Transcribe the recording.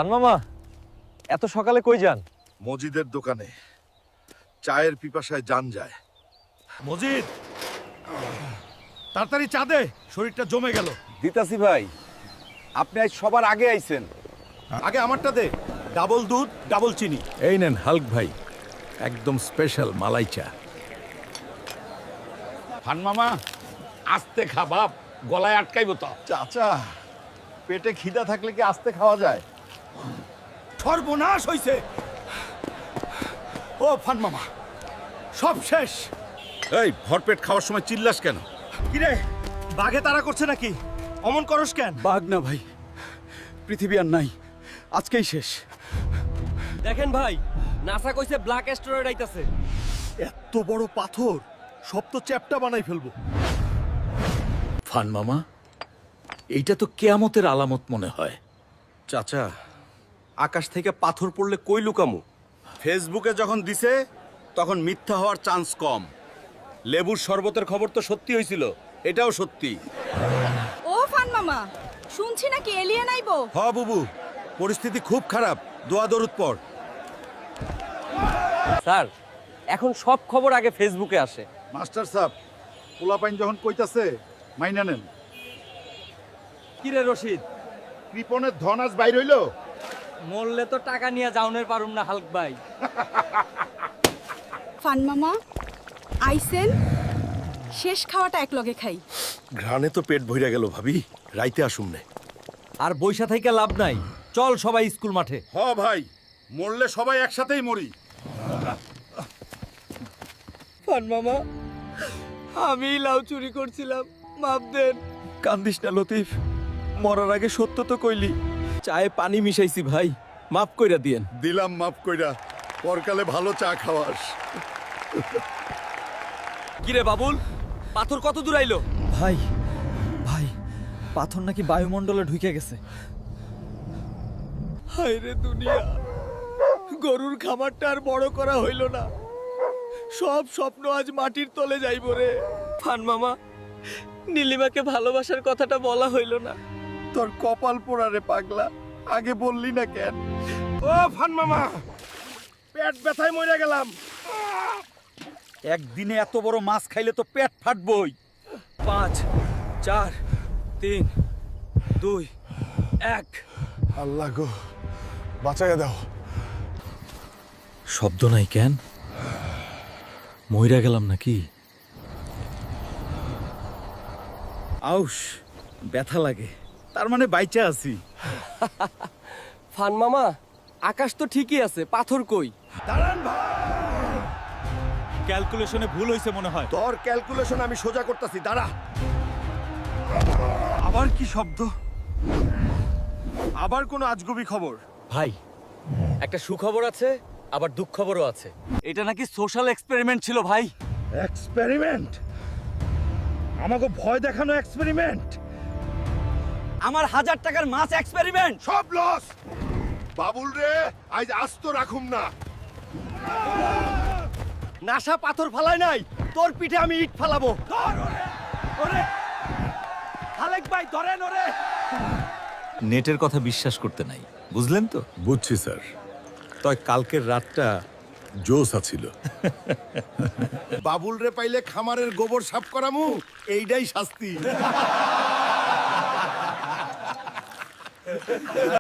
Fun মামা এত সকালে কই যান? মজিদের দোকানে চায়ের পিপাসায় জান যায়। মজিদ, তাড়াতাড়ি চা দে, শরীরটা জমে গেল। দিতাছি ভাই, আপনি আজ সবার আগে আইছেন। আগে আমারটা দে, ডাবল দুধ ডাবল চিনি। এই নেন হাল্ক ভাই, একদম স্পেশাল মালাই চা। ফান মামা আস্তে খা বাপ, গলায় আটকাইব তো। চাচা, পেটে খিদা থাকলে কি আস্তে খাওয়া যায়? সর্বনাশ হইছে। ও ফান মামা, সব শেষ। এই ভরপেট খাওয়ার সময় চিল্লাস কেন? কিরে, বাঘে তাড়া করছে নাকি? অমন করস কেন? বাঘ না ভাই, পৃথিবী আর নাই, আজকেই শেষ। দেখেন ভাই, নাসা কইছে ব্ল্যাক অ্যাস্টেরয়েড আইতাছে। এত বড় পাথর, সব তো চ্যাপটা বানাই ফেলবো। ফান মামা, এইটা তো কেয়ামতের আলামত মনে হয়। চাচা, আকাশ থেকে পাথর পড়লে কই লুকামু? ফেসবুকে যখন দিছে তখন মিথ্যা হওয়ার চান্স কম। লেবুর শরবতের খবর তো সত্যি হয়েছিল, এটাও সত্যি। ও ফান মামা, শুনছি নাকি এলিয়েন আইবো? হ বুবু, পরিস্থিতি খুব খারাপ, দোয়া দরুদ পড়। স্যার, এখন সব খবর আগে ফেসবুকে আসে। মাস্টার সাহেব, পোলাপাইন যখন কইতাছে মাইনা নেন। কিরে রশিদ, কৃপণের ধন আজ বাইর হইল। মরলে তো টাকা নিয়ে যাওনের পারুম না হালক ভাই। ফান মামা আইসেন, শেষ খাওয়াটা একলগে খাই। ঘ্রাণে তো পেট ভইরা গেল ভাবি, রাইতে আসুম নে। আর বৈশা থেকে লাভ নাই, চল সবাই স্কুল মাঠে। হ ভাই, মরলে সবাই একসাথেই মরি। ফান মামা, আমি লাউ চুরি করছিলাম, মাপ দেন। কান্দিস না লতিফ, মরার আগে সত্য তো কইলি। চায়ে পানি মিশাইছি ভাই, মাফ কইরা দিয়েন। দিলাম মাফ কইরা, পরকালে ভালো চা খাওয়াস। কিরে বাবুল, পাথর কত দূর আইলো? ভাই ভাই, পাথর নাকি বায়ুমণ্ডলে ঢুকে গেছে। হায় রে দুনিয়া, গরুর খামারটা আর বড় করা হইল না, সব স্বপ্ন আজ মাটির তলে যাইব রে। ফান মামা, নীলিমাকে ভালোবাসার কথাটা বলা হইল না। তোর কপাল পোড়া রে পাগলা, আগে বললি না কেন? ও ফান মামা, পেট ব্যথায় মরে গেলাম। একদিনে এত বড় মাছ খাইলে তো পেট ফাটবই। 5 4 3 2 1। আল্লাহ গো, বাঁচাইয়া দাও। শব্দ নাই কেন? মইরা গেলাম নাকি? আউশ, ব্যথা লাগে, তার মানে বাইচা আছি। ফান মামা, আকাশ তো ঠিকই আছে, পাথর কই? ক্যালকুলেশনে ভুল হইছে মনে হয়। তোর ক্যালকুলেশন আমি সোজা করতেছি, দাঁড়া। আবার কি শব্দ? আবার কোনো আজগুবি খবর? ভাই, একটা সুখবর আছে, আবার দুঃখবরও আছে। এটা নাকি সোশ্যাল এক্সপেরিমেন্ট ছিল ভাই। এক্সপেরিমেন্ট? আমাকে ভয় দেখানো এক্সপেরিমেন্ট? আমার 1000 টাকার মাছ এক্সপেরিমেন্ট। সব লস। বাবুল রে, আজ আস্ত রাখুম না। নাসা পাথর ফালায় নাই, তোর পিঠে আমি ইট ফালাবো। ওরে হালেক ভাই, ধরেন ওরে। নেটের কথা বিশ্বাস করতে নাই, বুঝলেন তো? বুঝছি স্যার, তয় কালকের রাতটা জোস আছিল। বাবুল রে পাইলে খামারের গোবর সাফ করামু, এইটাই শাস্তি।